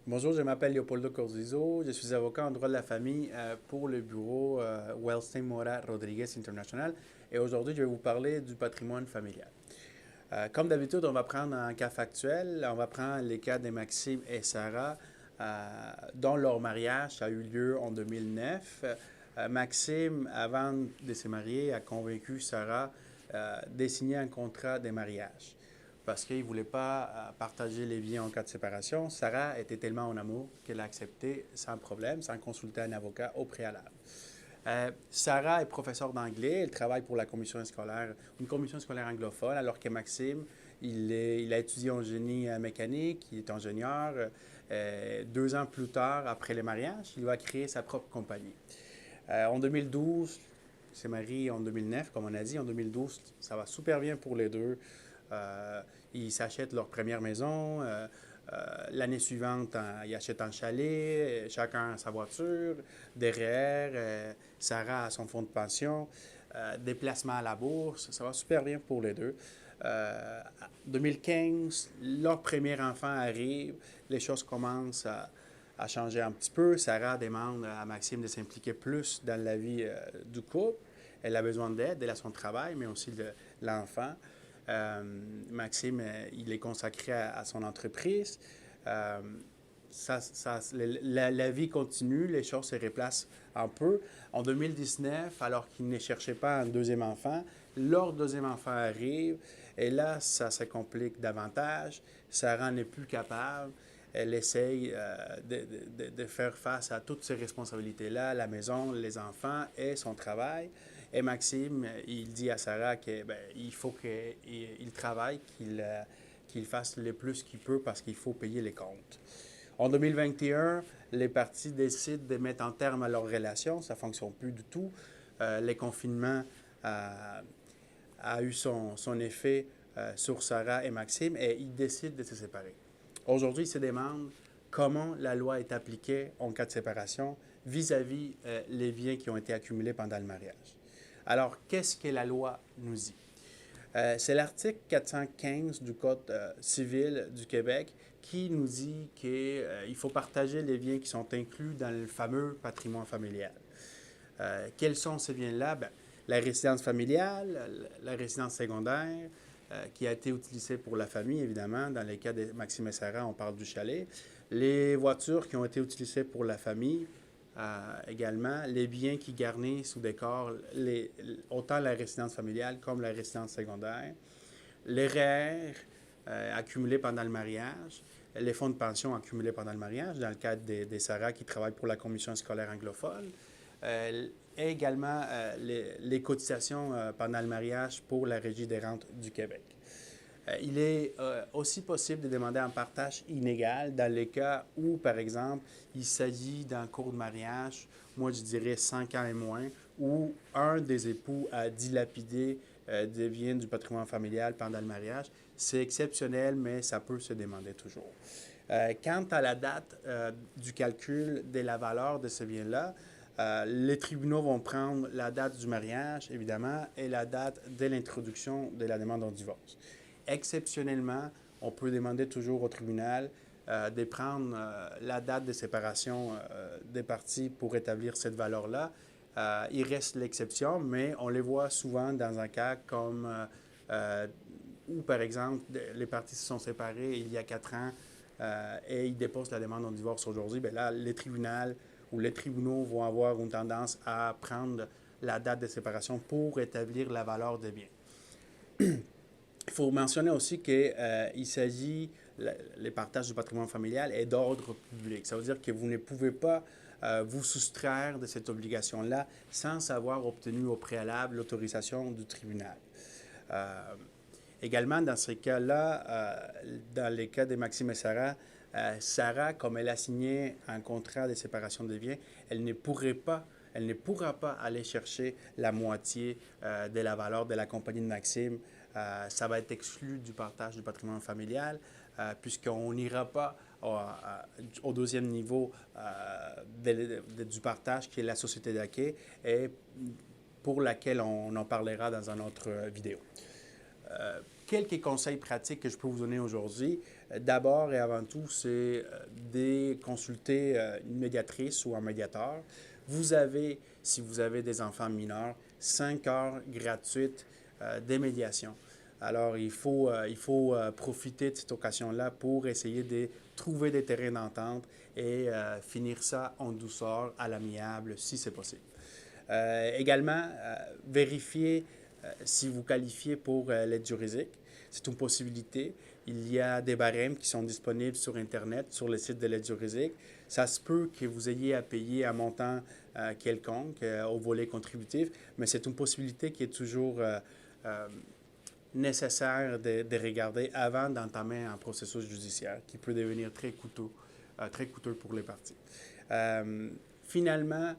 Bonjour, je m'appelle Leopoldo Corzizo. Je suis avocat en droit de la famille pour le bureau Wellstain Mora Rodriguez International. Et aujourd'hui, je vais vous parler du patrimoine familial. Comme d'habitude, on va prendre un cas factuel. On va prendre les cas de Maxime et Sarah, dont leur mariage a eu lieu en 2009. Maxime, avant de se marier, a convaincu Sarah de signer un contrat de mariage parce qu'il ne voulait pas partager les biens en cas de séparation. Sarah était tellement en amour qu'elle a accepté sans problème, sans consulter un avocat au préalable. Sarah est professeure d'anglais. Elle travaille pour la commission scolaire, une commission scolaire anglophone, alors que Maxime, il a étudié en génie mécanique, il est ingénieur. 2 ans plus tard, après le mariage, il va créer sa propre compagnie. En 2012, il s'est marié en 2009, comme on a dit. En 2012, ça va super bien pour les deux. Ils s'achètent leur première maison. L'année suivante, ils achètent un chalet, chacun a sa voiture. Derrière, Sarah a son fonds de pension. Déplacement à la bourse, ça va super bien pour les deux. 2015, leur premier enfant arrive, les choses commencent à changer un petit peu. Sarah demande à Maxime de s'impliquer plus dans la vie du couple. Elle a besoin d'aide, elle a son travail, mais aussi de l'enfant. Maxime, il est consacré à son entreprise. Euh, la vie continue, les choses se replacent un peu. En 2019, alors qu'ils ne cherchaient pas un deuxième enfant, leur deuxième enfant arrive et là, ça se complique davantage. Sarah n'est plus capable. Elle essaye de faire face à toutes ces responsabilités-là, la maison, les enfants et son travail. Et Maxime, il dit à Sarah qu'il faut qu'il travaille, qu'il fasse le plus qu'il peut parce qu'il faut payer les comptes. En 2021, les parties décident de mettre un terme à leur relation. Ça ne fonctionne plus du tout. Le confinement a eu son effet sur Sarah et Maxime et ils décident de se séparer. Aujourd'hui, ils se demandent comment la loi est appliquée en cas de séparation vis-à-vis les biens qui ont été accumulés pendant le mariage. Alors, qu'est-ce que la loi nous dit? C'est l'article 415 du Code civil du Québec qui nous dit qu'il faut partager les biens qui sont inclus dans le fameux patrimoine familial. Quels sont ces biens-là? Ben, la résidence familiale, la résidence secondaire, qui a été utilisée pour la famille, évidemment. Dans les cas de Maxime et Sarah, on parle du chalet. Les voitures qui ont été utilisées pour la famille, également. Les biens qui garnissent ou décorent autant la résidence familiale comme la résidence secondaire. Les REER accumulés pendant le mariage. Les fonds de pension accumulés pendant le mariage, dans le cadre des Sarah qui travaillent pour la commission scolaire anglophone. Et également les cotisations pendant le mariage pour la Régie des rentes du Québec. Il est aussi possible de demander un partage inégal dans les cas où, par exemple, il s'agit d'un court de mariage, moi je dirais 5 ans et moins, où un des époux a dilapidé des biens du patrimoine familial pendant le mariage. C'est exceptionnel, mais ça peut se demander toujours. Quant à la date du calcul de la valeur de ce bien-là, les tribunaux vont prendre la date du mariage, évidemment, et la date de l'introduction de la demande en divorce. Exceptionnellement, on peut demander toujours au tribunal de prendre la date de séparation des parties pour établir cette valeur-là. Il reste l'exception, mais on les voit souvent dans un cas comme où, par exemple, les parties se sont séparées il y a 4 ans et ils déposent la demande en divorce aujourd'hui. Bien là, les tribunaux ou les tribunaux vont avoir une tendance à prendre la date de séparation pour établir la valeur des biens. Il faut mentionner aussi qu'il s'agit, le partage du patrimoine familial est d'ordre public. Ça veut dire que vous ne pouvez pas vous soustraire de cette obligation-là sans avoir obtenu au préalable l'autorisation du tribunal. Euh, Également, dans ces cas-là, dans les cas de Maxime et Sarah, Sarah, comme elle a signé un contrat de séparation des biens, elle ne pourra pas aller chercher la moitié de la valeur de la compagnie de Maxime. Ça va être exclu du partage du patrimoine familial, puisqu'on n'ira pas au deuxième niveau du partage, qui est la société d'acquis, et pour laquelle on en parlera dans une autre vidéo. quelques conseils pratiques que je peux vous donner aujourd'hui. D'abord et avant tout, c'est de consulter une médiatrice ou un médiateur. Vous avez, si vous avez des enfants mineurs, 5 heures gratuites de médiation. Alors, il faut profiter de cette occasion-là pour essayer de trouver des terrains d'entente et finir ça en douceur, à l'amiable, si c'est possible. Également, vérifier si vous qualifiez pour l'aide juridique. C'est une possibilité. Il y a des barèmes qui sont disponibles sur Internet, sur le site de l'aide juridique. Ça se peut que vous ayez à payer un montant quelconque au volet contributif, mais c'est une possibilité qui est toujours nécessaire de regarder avant d'entamer un processus judiciaire qui peut devenir très coûteux pour les parties. Finalement,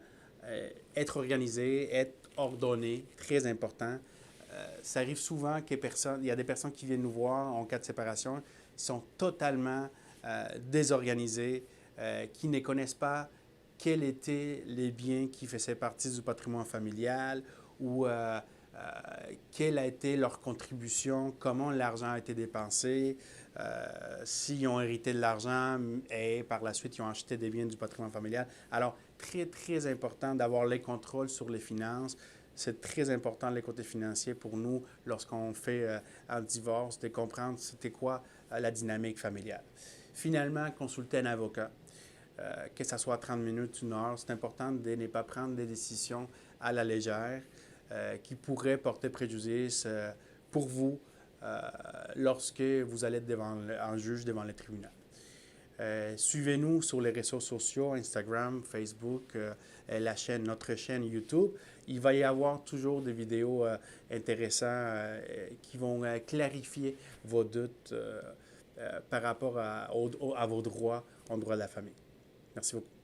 être organisé, être ordonné, très important. Ça arrive souvent qu'il y a des personnes qui viennent nous voir en cas de séparation, qui sont totalement désorganisées, qui ne connaissent pas quels étaient les biens qui faisaient partie du patrimoine familial ou quelle a été leur contribution, comment l'argent a été dépensé, s'ils ont hérité de l'argent et par la suite ils ont acheté des biens du patrimoine familial. Alors, très, très important d'avoir les contrôles sur les finances. C'est très important, les côtés financiers, pour nous, lorsqu'on fait un divorce, de comprendre c'était quoi la dynamique familiale. Finalement, consulter un avocat, que ce soit 30 minutes, 1 heure. C'est important de ne pas prendre des décisions à la légère qui pourraient porter préjudice pour vous lorsque vous allez être devant un juge, devant le tribunal. Suivez-nous sur les réseaux sociaux, Instagram, Facebook, notre chaîne YouTube. Il va y avoir toujours des vidéos intéressantes qui vont clarifier vos doutes par rapport à vos droits en droit de la famille. Merci beaucoup.